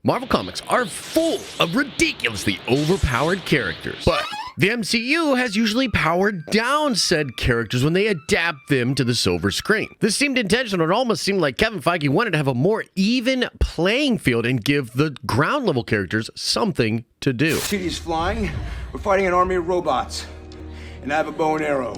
Marvel Comics are full of ridiculously overpowered characters, but the MCU has usually powered down said characters when they adapt them to the silver screen. This seemed intentional. It almost seemed like Kevin Feige wanted to have a more even playing field and give the ground level characters something to do. City's flying, we're fighting an army of robots, and I have a bow and arrow.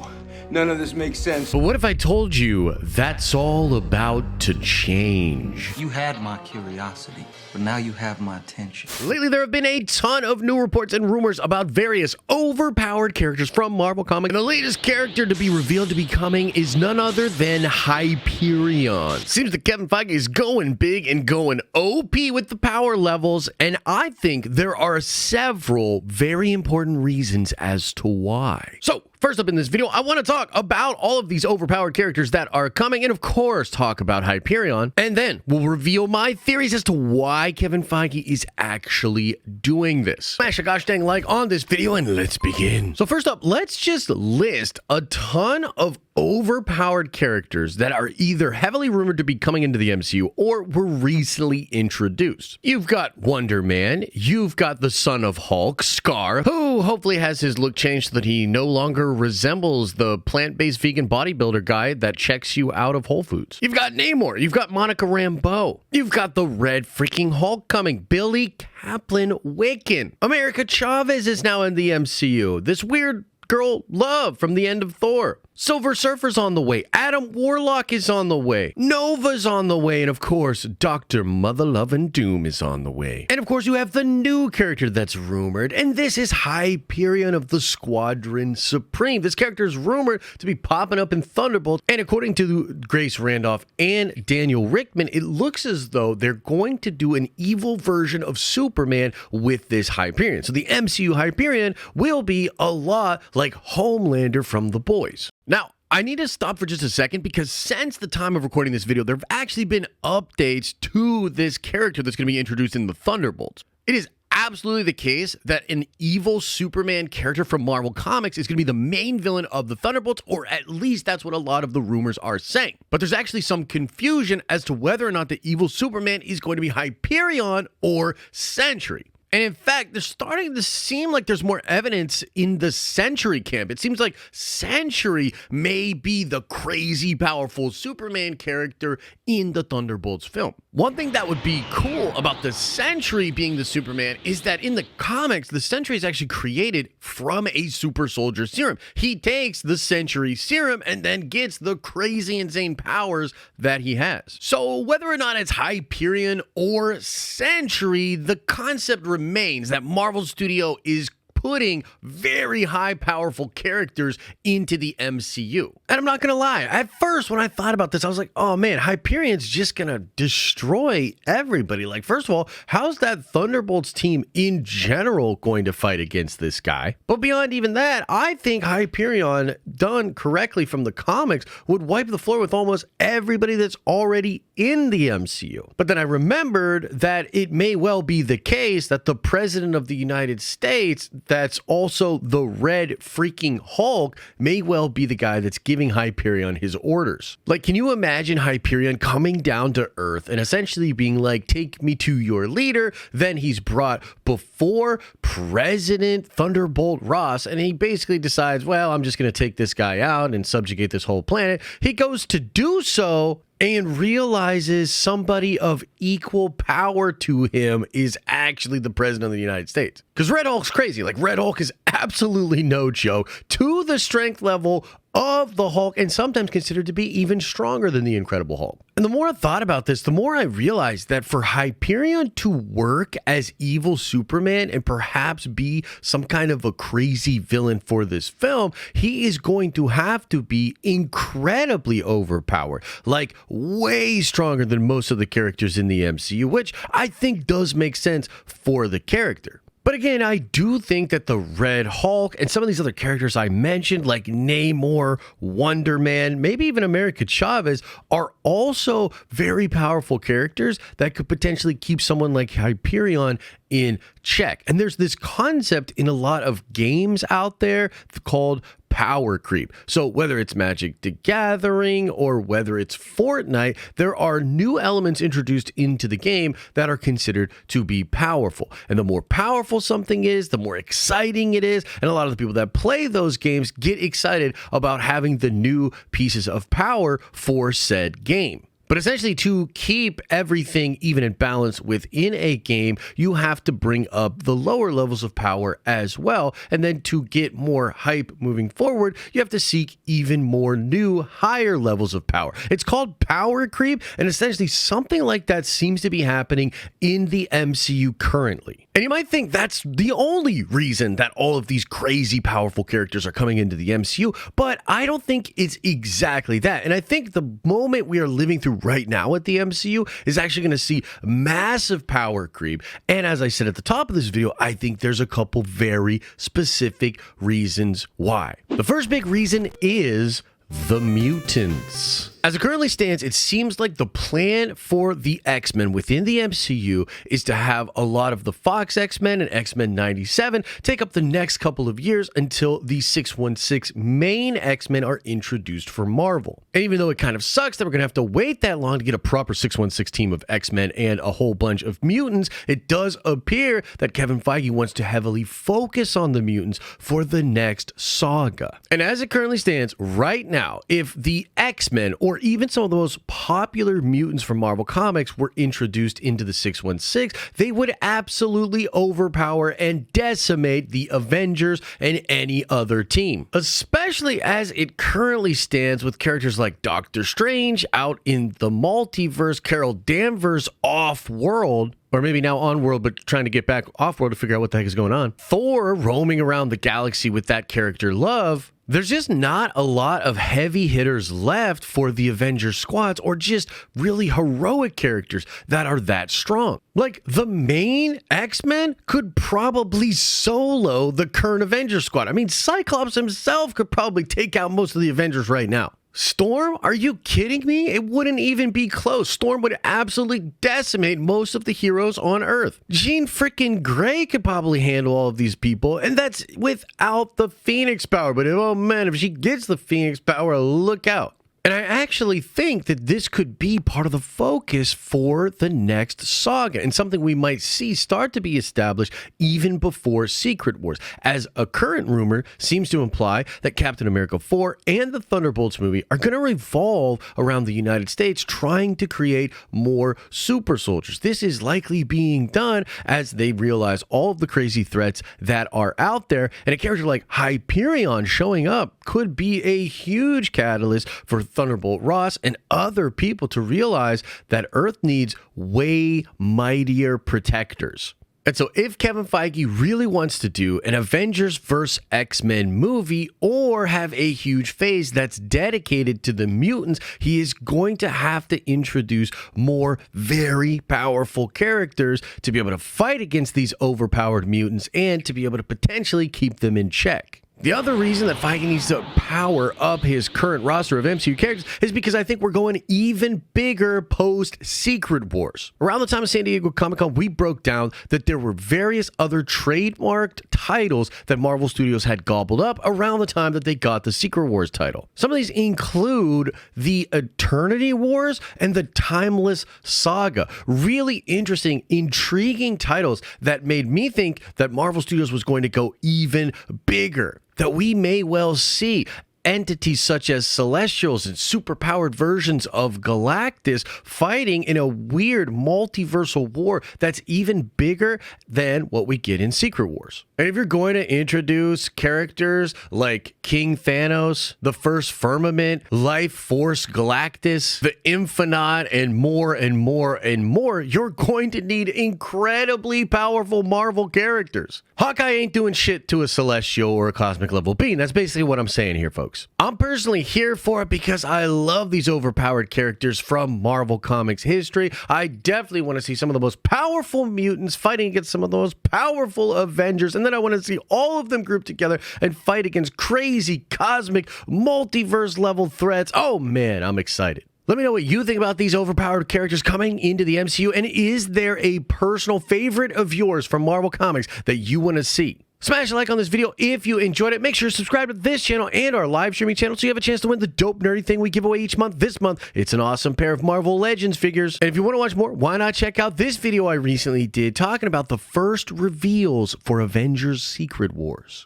None of this makes sense. But what if I told you that's all about to change? You had my curiosity, but now you have my attention. Lately, there have been a ton of new reports and rumors about various overpowered characters from Marvel Comics. And the latest character to be revealed to be coming is none other than Hyperion. Seems that Kevin Feige is going big and going OP with the power levels, and I think there are several very important reasons as to why. So, first up in this video, I want to talk about all of these overpowered characters that are coming, and of course, talk about Hyperion. And then we'll reveal my theories as to why Kevin Feige is actually doing this. Smash a gosh dang like on this video, and let's begin. So first up, let's just list a ton of overpowered characters that are either heavily rumored to be coming into the MCU or were recently introduced. You've got Wonder Man, you've got the son of Hulk, Scar, who hopefully has his look changed so that he no longer resembles the plant-based vegan bodybuilder guy that checks you out of Whole Foods. You've got Namor, you've got Monica Rambeau, you've got the Red freaking Hulk coming, Billy Kaplan Wiccan. America Chavez is now in the MCU. This weird girl Love from the end of Thor. Silver Surfer's on the way. Adam Warlock is on the way. Nova's on the way. And of course, Dr. Mother Love and Doom is on the way. And of course, you have the new character that's rumored. And this is Hyperion of the Squadron Supreme. This character is rumored to be popping up in Thunderbolts. And according to Grace Randolph and Daniel Rickman, it looks as though they're going to do an evil version of Superman with this Hyperion. So the MCU Hyperion will be a lot like Homelander from The Boys. Now, I need to stop for just a second because since the time of recording this video, there have actually been updates to this character that's going to be introduced in the Thunderbolts. It is absolutely the case that an evil Superman character from Marvel Comics is going to be the main villain of the Thunderbolts, or at least that's what a lot of the rumors are saying. But there's actually some confusion as to whether or not the evil Superman is going to be Hyperion or Sentry. And in fact, there's starting to seem like there's more evidence in the Sentry camp. It seems like Sentry may be the crazy powerful Superman character in the Thunderbolts film. One thing that would be cool about the Sentry being the Superman is that in the comics, the Sentry is actually created from a super soldier serum. He takes the Sentry serum and then gets the crazy insane powers that he has. So whether or not it's Hyperion or Sentry, the concept remains that Marvel Studio is putting very high powerful characters into the MCU. And I'm not gonna lie, at first when I thought about this, I was like, oh man, Hyperion's just gonna destroy everybody. Like, first of all, how's that Thunderbolts team in general going to fight against this guy? But beyond even that, I think Hyperion, done correctly from the comics, would wipe the floor with almost everybody that's already in the MCU. But then I remembered that it may well be the case that the President of the United States, that's also the Red freaking Hulk, may well be the guy that's giving Hyperion his orders. Like, can you imagine Hyperion coming down to Earth and essentially being like, take me to your leader? Then he's brought before President Thunderbolt Ross, and he basically decides, well, I'm just going to take this guy out and subjugate this whole planet. He goes to do so and realizes somebody of equal power to him is actually the President of the United States. Because Red Hulk's crazy. Like, Red Hulk is absolutely no joke to the strength level of the Hulk, and sometimes considered to be even stronger than the Incredible Hulk. And the more I thought about this, the more I realized that for Hyperion to work as evil Superman and perhaps be some kind of a crazy villain for this film, he is going to have to be incredibly overpowered, like way stronger than most of the characters in the MCU, which I think does make sense for the character. But again, I do think that the Red Hulk and some of these other characters I mentioned, like Namor, Wonder Man, maybe even America Chavez, are also very powerful characters that could potentially keep someone like Hyperion in check. And there's this concept in a lot of games out there called power creep. So whether it's Magic the Gathering or whether it's Fortnite, there are new elements introduced into the game that are considered to be powerful. And the more powerful something is, the more exciting it is. And a lot of the people that play those games get excited about having the new pieces of power for said game. But essentially, to keep everything even in balance within a game, you have to bring up the lower levels of power as well. And then to get more hype moving forward, you have to seek even more new higher levels of power. It's called power creep, and essentially something like that seems to be happening in the MCU currently. And you might think that's the only reason that all of these crazy powerful characters are coming into the MCU, but I don't think it's exactly that. And I think the moment we are living through right now at the MCU is actually going to see massive power creep. And as I said at the top of this video, I think there's a couple very specific reasons why. The first big reason is the mutants. As it currently stands, it seems like the plan for the X-Men within the MCU is to have a lot of the Fox X-Men and X-Men 97 take up the next couple of years until the 616 main X-Men are introduced for Marvel. And even though it kind of sucks that we're going to have to wait that long to get a proper 616 team of X-Men and a whole bunch of mutants, it does appear that Kevin Feige wants to heavily focus on the mutants for the next saga. And as it currently stands right now, if the X-Men or even some of the most popular mutants from Marvel Comics were introduced into the 616, they would absolutely overpower and decimate the Avengers and any other team. Especially as it currently stands with characters like Doctor Strange out in the multiverse, Carol Danvers off-world, or maybe now on-world, but trying to get back off-world to figure out what the heck is going on. Thor roaming around the galaxy with that character Love. There's just not a lot of heavy hitters left for the Avengers squads, or just really heroic characters that are that strong. Like, the main X-Men could probably solo the current Avengers squad. I mean, Cyclops himself could probably take out most of the Avengers right now. Storm? Are you kidding me? It wouldn't even be close. Storm would absolutely decimate most of the heroes on Earth. Jean freaking Grey could probably handle all of these people, and that's without the Phoenix power. But oh man, if she gets the Phoenix power, look out. And I actually think that this could be part of the focus for the next saga, and something we might see start to be established even before Secret Wars, as a current rumor seems to imply that Captain America 4 and the Thunderbolts movie are going to revolve around the United States trying to create more super soldiers. This is likely being done as they realize all of the crazy threats that are out there, and a character like Hyperion showing up could be a huge catalyst for Thunderbolt Ross and other people to realize that Earth needs way mightier protectors. And so if Kevin Feige really wants to do an Avengers vs. X-Men movie or have a huge phase that's dedicated to the mutants, he is going to have to introduce more very powerful characters to be able to fight against these overpowered mutants and to be able to potentially keep them in check. The other reason that Feige needs to power up his current roster of MCU characters is because I think we're going even bigger post-Secret Wars. Around the time of San Diego Comic-Con, we broke down that there were various other trademarked titles that Marvel Studios had gobbled up around the time that they got the Secret Wars title. Some of these include the Eternity Wars and the Timeless Saga. Really interesting, intriguing titles that made me think that Marvel Studios was going to go even bigger. That we may well see entities such as Celestials and superpowered versions of Galactus fighting in a weird multiversal war that's even bigger than what we get in Secret Wars. And if you're going to introduce characters like King Thanos, the First Firmament, Life Force Galactus, the Infinite, and more and more and more, you're going to need incredibly powerful Marvel characters. Hawkeye ain't doing shit to a Celestial or a cosmic level being. That's basically what I'm saying here, folks. I'm personally here for it because I love these overpowered characters from Marvel Comics history. I definitely want to see some of the most powerful mutants fighting against some of the most powerful Avengers, and then I want to see all of them grouped together and fight against crazy cosmic multiverse level threats. Oh man, I'm excited. Let me know what you think about these overpowered characters coming into the MCU, and is there a personal favorite of yours from Marvel Comics that you want to see? Smash a like on this video if you enjoyed it. Make sure to subscribe to this channel and our live streaming channel so you have a chance to win the dope nerdy thing we give away each month. This month, it's an awesome pair of Marvel Legends figures. And if you want to watch more, why not check out this video I recently did talking about the first reveals for Avengers Secret Wars.